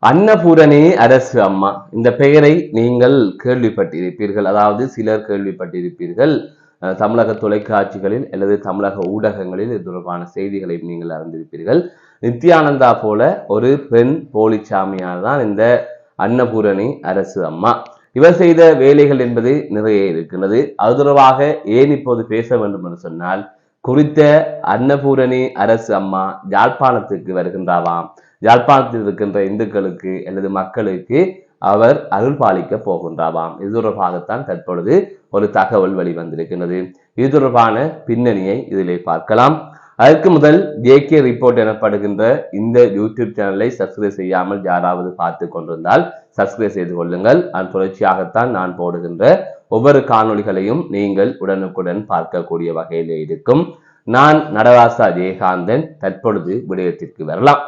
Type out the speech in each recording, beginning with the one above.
அன்னபூரணி அரசு அம்மா இந்த பெயரை நீங்கள் கேள்விப்பட்டிருப்பீர்கள். அதாவது சிலர் கேள்விப்பட்டிருப்பீர்கள். தமிழக தொலைக்காட்சிகளில் அல்லது தமிழக ஊடகங்களில் இது தொடர்பான செய்திகளை நீங்கள் அறிந்திருப்பீர்கள். நித்யானந்தா போல ஒரு பெண் போலிச்சாமியார் தான் இந்த அன்னபூரணி அரசு அம்மா. இவர் செய்த வேலைகள் என்பது நிறைய இருக்கின்றது. அது தொடர்பாக ஏன் இப்போது பேச வேண்டும் என்று சொன்னால், குறித்த அன்னபூரணி அரசு அம்மா யாழ்ப்பாணத்துக்கு வருகின்றாவாம். யாழ்ப்பாணத்தில் இருக்கின்ற இந்துக்களுக்கு அல்லது மக்களுக்கு அவர் அருள் பாலிக்க போகின்றாவாம். இது தொடர்பாகத்தான் தற்பொழுது ஒரு தகவல் வெளிவந்திருக்கிறது. இது தொடர்பான பின்னணியை இதிலே பார்க்கலாம். அதற்கு முதல் ஜேகே ரிப்போர்ட் எனப்படுகின்ற இந்த யூடியூப் சேனலை சப்ஸ்கிரைப் செய்யாமல் யாராவது பார்த்து கொண்டிருந்தால் சப்ஸ்கிரைப் செய்து கொள்ளுங்கள். அதன் தொடர்ச்சியாகத்தான் நான் போடுகின்ற ஒவ்வொரு காணொளிகளையும் நீங்கள் உடனுக்குடன் பார்க்கக்கூடிய வகையிலே இருக்கும். நான் நடராசா ஜெயகாந்தன். தற்பொழுது விடயத்திற்கு வரலாம்.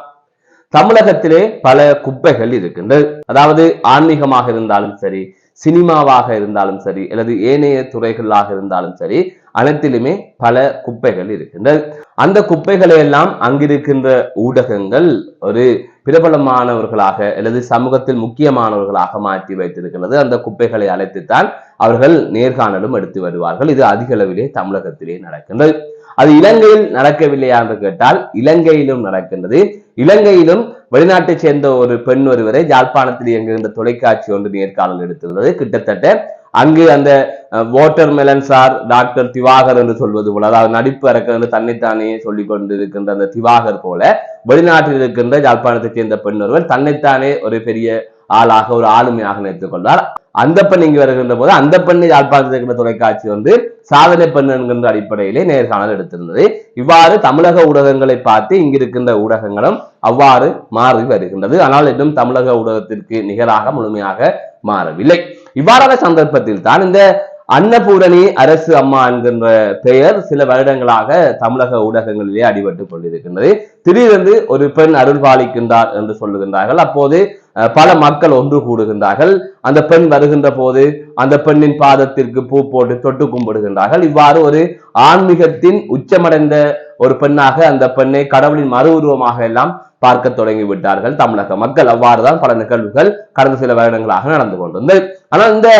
தமிழகத்திலே பல குப்பைகள் இருக்கின்றது. அதாவது ஆன்மீகமாக இருந்தாலும் சரி, சினிமாவாக இருந்தாலும் சரி, அல்லது ஏனைய துறைகளாக இருந்தாலும் சரி, அனைத்திலுமே பல குப்பைகள் இருக்கின்றது. அந்த குப்பைகளை எல்லாம் அங்கிருக்கின்ற ஊடகங்கள் ஒரு பிரபலமானவர்களாக அல்லது சமூகத்தில் முக்கியமானவர்களாக மாற்றி வைத்திருக்கிறது. அந்த குப்பைகளை அழைத்துத்தான் அவர்கள் நேர்காணலும் எடுத்து வருவார்கள். இது அதிக அளவிலே தமிழகத்திலே நடக்கின்றது. அது இலங்கையில் நடக்கவில்லையா என்று கேட்டால் இலங்கையிலும் நடக்கின்றது. இலங்கையிலும் வெளிநாட்டை சேர்ந்த ஒரு பெண் ஒருவரை யாழ்ப்பாணத்தில் இயங்குகின்ற தொலைக்காட்சி ஒன்று நேர்காணல் எடுத்திருந்தது. கிட்டத்தட்ட அங்கு அந்த watermelon sir doctor Diwakar என்று சொல்வது போல, அதாவது நடிப்பு அரக்கர் தன்னைத்தானே சொல்லிக் கொண்டிருக்கின்ற அந்த திவாகர் போல வெளிநாட்டில் இருக்கின்ற யாழ்ப்பாணத்தை சேர்ந்த பெண் ஒருவர் தன்னைத்தானே ஒரு பெரிய ஆளாக ஒரு ஆளுமையாக நினைத்துக் கொண்டார். அந்த பெண் இங்கு வருகின்ற போது அந்த பெண்ணை யாழ்ப்பாணத்தில் இருக்கின்ற தொலைக்காட்சி வந்து சாதனை பெண் என்கின்ற அடிப்படையிலே நேர்காணல் எடுத்திருந்தது. இவ்வாறு தமிழக ஊடகங்களை பார்த்து இங்கிருக்கின்ற ஊடகங்களும் அவ்வாறு மாறி வருகின்றது. ஆனால் இன்னும் தமிழக ஊடகத்திற்கு நிகராக முழுமையாக மாறவில்லை. இவ்வாறான சந்தர்ப்பத்தில் தான் இந்த அன்னபூரணி அரசு அம்மா என்கின்ற பெயர் சில வருடங்களாக தமிழக ஊடகங்களிலே அடிபட்டுக் கொண்டிருக்கின்றது. திடீரென்று ஒரு பெண் அருள் பாலிக்கின்றார் என்று சொல்லுகின்றார்கள். அப்போது பல மக்கள் ஒன்று கூடுகின்றார்கள். அந்த பெண் வருகின்ற போது அந்த பெண்ணின் பாதத்திற்கு பூ போட்டு தொட்டு கும்பிடுகின்றார்கள். இவ்வாறு ஒரு ஆன்மீகத்தின் உச்சமடைந்த ஒரு பெண்ணாக அந்த பெண்ணை கடவுளின் மறு உருவமாக எல்லாம் பார்க்க தொடங்கி விட்டார்கள் தமிழக மக்கள். அவ்வாறுதான் பல நிகழ்வுகள் கடந்த சில வருடங்களாக நடந்து கொண்டிருந்தது. ஆனால் இந்த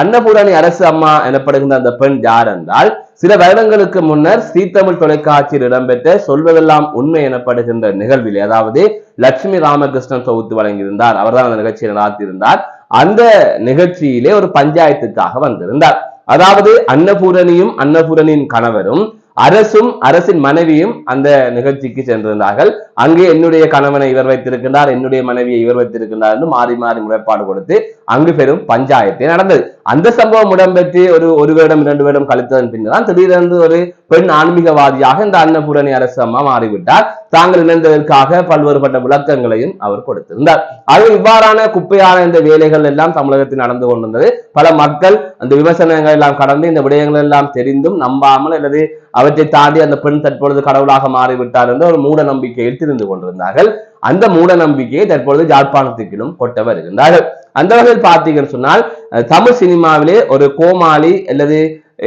அன்னபூரணி அரசு அம்மா எனப்படுகின்ற அந்த பெண் யார் என்றால், சில வருடங்களுக்கு முன்னர் ஸ்ரீதமிழ் தொலைக்காட்சியில் இடம்பெற்ற சொல்வதெல்லாம் உண்மை எனப்படுகின்ற நிகழ்விலே, அதாவது லட்சுமி ராமகிருஷ்ணன் தொகுத்து வழங்கியிருந்தார், அவர்தான் அந்த நிகழ்ச்சியை நடாத்தியிருந்தார். அந்த நிகழ்ச்சியிலே ஒரு பஞ்சாயத்துக்காக வந்திருந்தார். அதாவது அன்னபூரணியும் அன்னபூரணியின் கணவரும் அரசும் அரசின் மனைவியும் அந்த நிகழ்ச்சிக்கு சென்றிருந்தார்கள். அங்கே என்னுடைய கணவனை இவர் வைத்திருக்கின்றார், என்னுடைய மனைவியை இவர் வைத்திருக்கின்றார் என்று மாறி மாறி முறைப்பாடு கொடுத்து அங்கு பெரும் பஞ்சாயத்தே நடந்தது. அந்த சம்பவம் இடம்பெற்று ஒரு வருடம் 2 வருடம் கழித்ததன் பின்னர் திடீரென்று ஒரு பெண் ஆன்மீகவாதியாக இந்த அன்னபூரணி அரசு அம்மா மாறிவிட்டார். தாங்கள் இணைந்ததற்காக பல்வேறுபட்ட விளக்கங்களையும் அவர் கொடுத்திருந்தார். ஆகவே இவ்வாறான குப்பையான இந்த வேலைகள் எல்லாம் தமிழகத்தில் நடந்து கொண்டிருந்தது. பல மக்கள் அந்த விமர்சனங்கள் எல்லாம் கடந்து இந்த விடயங்கள் எல்லாம் தெரிந்தும் நம்பாமல் அல்லது அவற்றை தாண்டி அந்த பெண் தற்பொழுது கடவுளாக மாறிவிட்டார் என்ற ஒரு மூட நம்பிக்கையில் திரிந்து கொண்டிருந்தார்கள். அந்த மூட நம்பிக்கையை தற்பொழுது யாழ்ப்பாணத்திலும் கொட்ட வருகின்றார்கள். அந்த வகையில் பார்த்தீங்கன்னு சொன்னால், தமிழ் சினிமாவிலே ஒரு கோமாளி அல்லது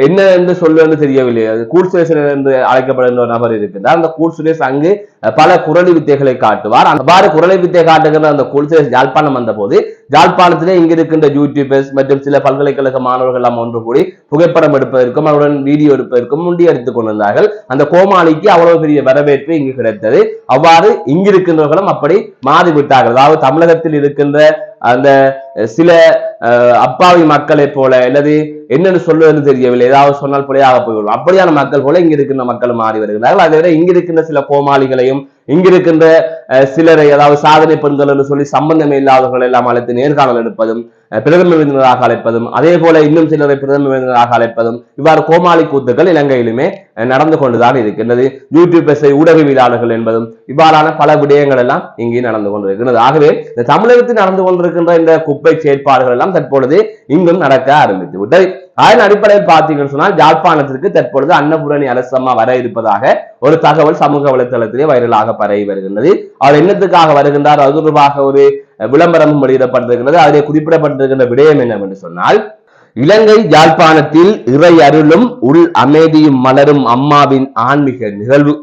என்ன என்று சொல்லுவது தெரியவில்லை, கூல் சுரேஷ் என்று அழைக்கப்படுகின்ற ஒரு நபர் இருக்கின்றார். அந்த கூல் சுரேஷ் அங்கு பல குரலி வித்தைகளை காட்டுவார். அவ்வாறு குரலி வித்தை காட்டுகின்ற அந்த கூல் சுரேஷ் யாழ்ப்பாணம் வந்த போது யாழ்ப்பாணத்திலே இங்க இருக்கின்ற யூடியூபர்ஸ் மற்றும் சில பல்கலைக்கழக மாணவர்கள் எல்லாம் ஒன்று கூடி புகைப்படம் எடுப்பதற்கும் அவருடன் வீடியோ எடுப்பதற்கும் முண்டி அடித்துக் கொண்டிருந்தார்கள். அந்த கோமாளிக்கு அவ்வளவு பெரிய வரவேற்பு இங்கு கிடைத்தது. அவ்வாறு இங்கிருக்கின்றவர்களும் அப்படி மாறிவிட்டார்கள். அதாவது தமிழகத்தில் இருக்கின்ற அந்த சில அப்பாவி மக்களை போல அல்லது என்னன்னு சொல்லுவது தெரியவில்லை, ஏதாவது சொன்னால் பிழையாக போய்விடும், அப்படியான மக்கள் போல இங்க இருக்கின்ற மக்கள் மாறி வருகிறார்கள். அதை விட இங்கிருக்கின்ற சில கோமாளிகளையும் இங்கிருக்கின்ற சிலரை, அதாவது சாதனை பெண்கள் என்று சொல்லி சம்பந்தம் இல்லாதவர்கள் எல்லாம் அழைத்து நேர்காணல் எடுப்பதும் பிரதம விருந்தினராக அழைப்பதும் அதே போல இன்னும் சிலரை பிரதம விருந்தினராக அழைப்பதும் இவ்வாறு கோமாளி கூத்துக்கள் இலங்கையிலுமே நடந்து கொண்டுதான் இருக்கின்றது. யூடியூபர்ஸை ஊடகவியலாளர்கள் என்பதும் இவ்வாறான பல விடயங்கள் எல்லாம் இங்கே நடந்து கொண்டிருக்கிறது. ஆகவே இந்த தமிழகத்தில் நடந்து கொண்டிருக்கின்ற இந்த குப்பை செயற்பாடுகள் எல்லாம் தற்பொழுது இங்கும் நடக்க ஆரம்பித்து விட்டது. அதன் அடிப்படையில் பார்த்தீங்கன்னு சொன்னால், யாழ்ப்பாணத்திற்கு தற்பொழுது அன்னபூரணி அரசு அம்மா வர இருப்பதாக ஒரு தகவல் சமூக வலைதளத்திலே வைரலாக பரவி வருகின்றது. அவர் என்னத்துக்காக வருகின்றார், அது தொடர்பாக ஒரு விளம்பரமும் வெளியிடப்பட்டிருக்கிறது. அதிலே குறிப்பிடப்பட்டிருக்கின்ற விடயம் என்னவென்று சொன்னால், இலங்கை யாழ்ப்பாணத்தில் இறை அருளும் உள் அமைதியும் மலரும் அம்மாவின் ஆன்மீக நிகழ்வு.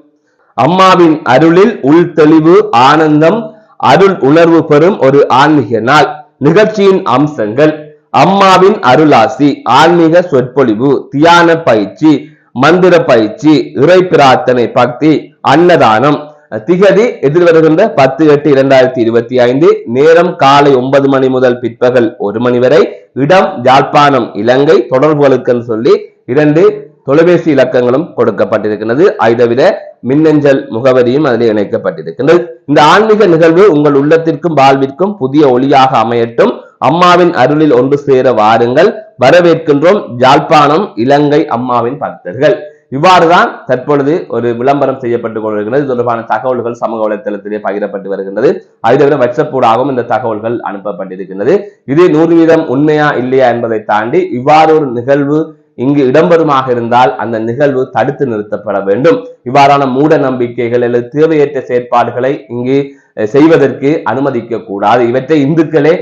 அம்மாவின் அருளில் உள் தெளிவு ஆனந்தம் அருள் உணர்வு பெறும் ஒரு ஆன்மீக நாள். நிகழ்ச்சியின் அம்சங்கள்: அம்மாவின் அருளாசி, ஆன்மீக சொற்பொழிவு, தியான பயிற்சி, மந்திர பயிற்சி, இறை பிரார்த்தனை, பக்தி, அன்னதானம். திகதி எதிர்வருகின்ற 10/8/2025. நேரம் காலை 9 மணி முதல் பிற்பகல் 1 மணி வரை. இடம் யாழ்ப்பாணம், இலங்கை. தொடர்புகளுக்கு சொல்லி 2 தொலைபேசி இலக்கங்களும் கொடுக்கப்பட்டிருக்கிறது. அதை தவிர மின்னஞ்சல் முகவரியும் அதில் இணைக்கப்பட்டிருக்கிறது. இந்த ஆன்மீக நிகழ்வு உங்கள் உள்ளத்திற்கும் வாழ்விற்கும் புதிய ஒளியாக அமையட்டும். அம்மாவின் அருளில் ஒன்று சேர வாருங்கள். வரவேற்கின்றோம் யாழ்ப்பாணம், இலங்கை அம்மாவின் பக்தர்கள். இவ்வாறுதான் தற்பொழுது ஒரு விளம்பரம் செய்யப்பட்டுக் கொண்டிருக்கிறது. இது தொடர்பான தகவல்கள் சமூக வலைதளத்திலே பகிரப்பட்டு வருகின்றது. அதை தவிர வாட்ஸ்அப் ஊடாகவும் இந்த தகவல்கள் அனுப்பப்பட்டிருக்கின்றது. இது 100% உண்மையா இல்லையா என்பதை தாண்டி இவ்வாறு ஒரு நிகழ்வு இங்கு இடம்பெறுமாக இருந்தால் அந்த நிகழ்வு தடுத்து நிறுத்தப்பட வேண்டும். இவ்வாறான மூட நம்பிக்கைகள் அல்லது தேவையற்ற செயற்பாடுகளை இங்கு செய்வதற்கு அனுமதிக்க கூடாது. இவற்றை இந்துக்களே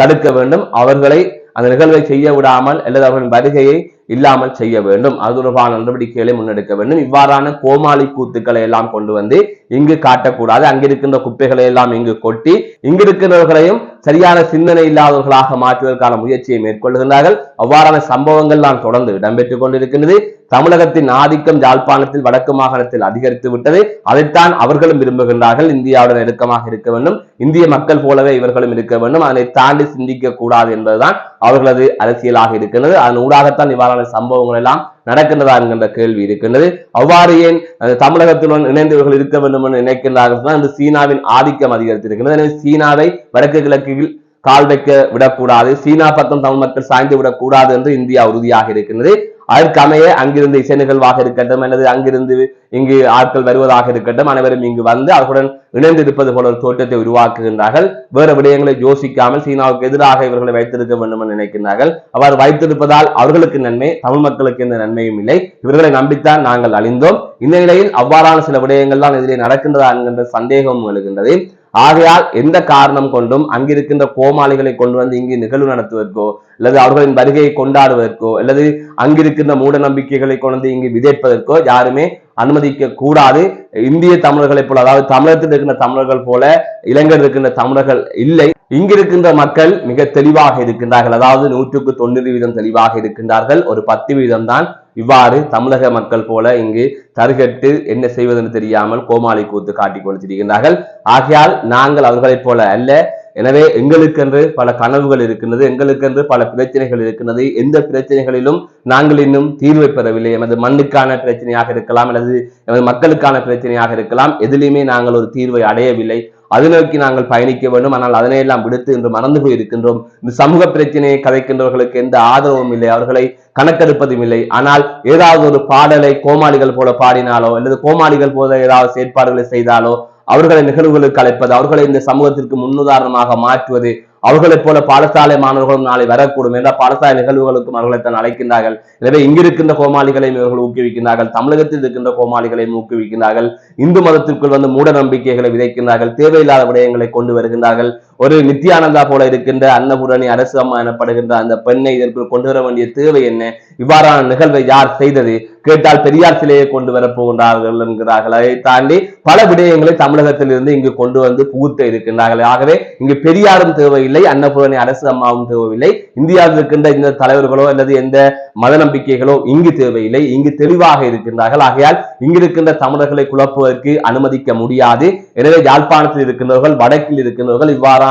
தடுக்க வேண்டும். அவர்களை அந்த நிகழ்வை செய்ய விடாமல் அல்லது அவர்களின் வருகையை இல்லாமல் செய்ய வேண்டும். அது தொடர்பான நடவடிக்கைகளை முன்னெடுக்க வேண்டும். இவ்வாறான கோமாளி கூத்துக்களை எல்லாம் கொண்டு வந்து இங்கு காட்டக்கூடாது. அங்கிருக்கின்ற குப்பைகளை எல்லாம் இங்கு கொட்டி இங்கிருக்கிறவர்களையும் சரியான சிந்தனை இல்லாதவர்களாக மாற்றுவதற்கான முயற்சியை மேற்கொள்கின்றார்கள். அவ்வாறான சம்பவங்கள் தான் தொடர்ந்து இடம்பெற்றுக் கொண்டிருக்கின்றது. தமிழகத்தின் ஆதிக்கம் யாழ்ப்பாணத்தில், வடக்கு மாகாணத்தில் அதிகரித்து விட்டது. அதைத்தான் அவர்களும் விரும்புகின்றார்கள். இந்தியாவுடன் நெருக்கமாக இருக்க வேண்டும், இந்திய மக்கள் போலவே இவர்களும் இருக்க வேண்டும், அதனை தாண்டி சிந்திக்க கூடாது என்பதுதான் அவர்களது அரசியலாக இருக்கின்றது. அதன் ஊடாகத்தான் இவ்வாறான சம்பவங்கள் எல்லாம் நடக்கின்றதா என்கின்ற கேள்வி இருக்கின்றது. அவ்வாறு ஏன் தமிழகத்துடன் இணைந்தவர்கள் இருக்க வேண்டும் என்று நினைக்கின்றார்கள்? இந்த சீனாவின் ஆதிக்கம் அதிகரித்திருக்கிறது. எனவே சீனாவை வடக்கு கிழக்கில் கால் வைக்க விடக்கூடாது, சீனா பக்கம் தமிழ் மக்கள் சாய்ந்து விடக்கூடாது என்று இந்தியா உறுதியாக இருக்கின்றது. அதற்கமைய அங்கிருந்து இசை நிகழ்வாக இருக்கட்டும் அல்லது அங்கிருந்து இங்கு ஆட்கள் வருவதாக இருக்கட்டும், அனைவரும் இங்கு வந்து அவர்களுடன் இணைந்து இருப்பது போல ஒரு தோற்றத்தை உருவாக்குகின்றார்கள். வேறு விடயங்களை யோசிக்காமல் சீனாவுக்கு எதிராக இவர்களை வைத்திருக்க வேண்டும் என்று நினைக்கின்றார்கள். அவ்வாறு வைத்திருப்பதால் அவர்களுக்கு நன்மை, தமிழ் மக்களுக்கு எந்த நன்மையும் இல்லை. இவர்களை நம்பித்தான் நாங்கள் அழிந்தோம். இந்த நிலையில் அவ்வாறான சில விடயங்கள் தான் இதிலே நடக்கின்றதா என்கின்ற சந்தேகம் எழுகின்றது. ஆகையால் எந்த காரணம் கொண்டும் அங்கிருக்கின்ற கோமாளிகளை கொண்டு வந்து இங்கு நிகழ்வு நடத்துவதற்கோ அல்லது அவர்களின் வருகையை கொண்டாடுவதற்கோ அல்லது அங்கிருக்கின்ற மூட நம்பிக்கைகளை கொண்டு இங்கு விதைப்பதற்கோ யாருமே அனுமதிக்க கூடாது. இந்திய தமிழர்களை போல, அதாவது தமிழகத்தில் இருக்கின்ற தமிழர்கள் போல இலங்கையில் இருக்கின்ற தமிழர்கள் இல்லை. இங்கிருக்கின்ற மக்கள் மிக தெளிவாக இருக்கின்றார்கள். அதாவது 100% தெளிவாக இருக்கின்றார்கள். ஒரு 10% தான் இவ்வாறு தமிழக மக்கள் போல இங்கு தருகட்டு என்ன செய்வதென்று தெரியாமல் கோமாளி கூத்து காட்டிக் கொடுத்திருக்கின்றார்கள். ஆகையால் நாங்கள் அவர்களைப் போல அல்ல. எனவே எங்களுக்கென்று பல கனவுகள் இருக்கின்றது, எங்களுக்கென்று பல பிரச்சனைகள் இருக்கின்றது. எந்த பிரச்சனைகளிலும் நாங்கள் இன்னும் தீர்வை பெறவில்லை. எமது மண்ணுக்கான பிரச்சனையாக இருக்கலாம் அல்லது எமது மக்களுக்கான பிரச்சனையாக இருக்கலாம். எதிலுமே நாங்கள் ஒரு தீர்வை அடையவில்லை. அது நோக்கி நாங்கள் பயணிக்க வேண்டும். ஆனால் அதனையெல்லாம் விடுத்து இன்று மறந்து போய் இருக்கின்றோம். இந்த சமூக பிரச்சனையை கதைக்கின்றவர்களுக்கு எந்த ஆதரவும் இல்லை, அவர்களை கணக்கெடுப்பதும் இல்லை. ஆனால் ஏதாவது ஒரு பாடலை கோமாளிகள் போல பாடினாலோ அல்லது கோமாளிகள் போல ஏதாவது செயற்பாடுகளை செய்தாலோ அவர்களை நிகழ்வுகளுக்கு அழைப்பது, அவர்களை இந்த சமூகத்திற்கு முன்னுதாரணமாக மாற்றுவது, அவர்களைப் போல பாடசாலை மாணவர்களும் நாளை வரக்கூடும் என்ற பாடசாலை நிகழ்வுகளுக்கும் அவர்களைத்தான் அழைக்கின்றார்கள். எனவே இங்கிருக்கின்ற கோமாளிகளையும் இவர்கள் ஊக்குவிக்கின்றார்கள், தமிழகத்தில் இருக்கின்ற கோமாளிகளையும் ஊக்குவிக்கின்றார்கள். இந்து மதத்திற்குள் வந்து மூட நம்பிக்கைகளை விதைக்கின்றார்கள், தேவையில்லாத விடயங்களை கொண்டு வருகின்றார்கள். ஒரு நித்யானந்தா போல இருக்கின்ற அன்னபூரணி அரசு அம்மா எனப்படுகின்ற அந்த பெண்ணை இதற்குள் கொண்டு வர வேண்டிய தேவை என்ன? இவ்வாறான நிகழ்வை யார் செய்தது? கேட்டால் பெரியார் சிலையை கொண்டு வர போகின்றார்கள் என்கிறார்கள். அதை தாண்டி பல விடயங்களை தமிழகத்தில் இருந்து இங்கு கொண்டு வந்து புகுத்த இருக்கின்றார்கள். ஆகவே இங்கு பெரியாரும் தேவையில்லை, அன்னபூரணி அரசு அம்மாவும் தேவையில்லை, இந்தியாவில் இருக்கின்ற இந்த தலைவர்களோ அல்லது எந்த மத நம்பிக்கைகளோ இங்கு தேவையில்லை. இங்கு தெளிவாக இருக்கின்றார்கள். ஆகையால் இங்கிருக்கின்ற தமிழர்களை குழப்புவதற்கு அனுமதிக்க முடியாது. எனவே யாழ்ப்பாணத்தில் இருக்கின்றவர்கள், வடக்கில் இருக்கின்றவர்கள் இவ்வாறான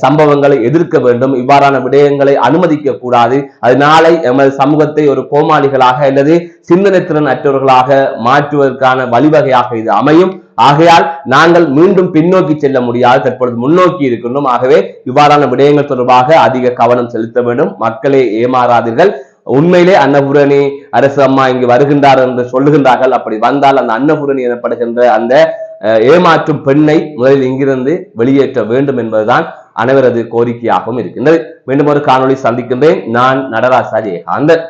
சம்பவங்களை எதிர்க்க வேண்டும். இவ்வாறான விடயங்களை அனுமதிக்க கூடாது. அது நாளை எமது சமூகத்தை ஒரு கோமாளிகளாக அல்லது சிந்தனை திறன் அற்றவர்களாக மாற்றுவதற்கான வழிவகையாக இது அமையும். ஆகையால் நாங்கள் மீண்டும் பின்னோக்கி செல்ல முடியாது, தற்பொழுது முன்னோக்கி இருக்கின்றோம். ஆகவே இவ்வாறான விடயங்கள் தொடர்பாக அதிக கவனம் செலுத்த வேண்டும். மக்களை ஏமாறாதீர்கள். உண்மையிலே அன்னபூரணி அரசு அம்மா இங்கு வருகின்றார் என்று சொல்லுகின்றார்கள். அப்படி வந்தால் அந்த அன்னபூரணி எனப்படுகின்ற அந்த ஏமாற்றும் பெண்ணை முதலில் இங்கிருந்து வெளியேற்ற வேண்டும் என்பதுதான் அனைவரது கோரிக்கையாகவும் இருக்கின்றது. மீண்டும் ஒரு காணொளி சந்திக்கின்றேன். நான் நடராஜ் ஜெயகாந்தன்.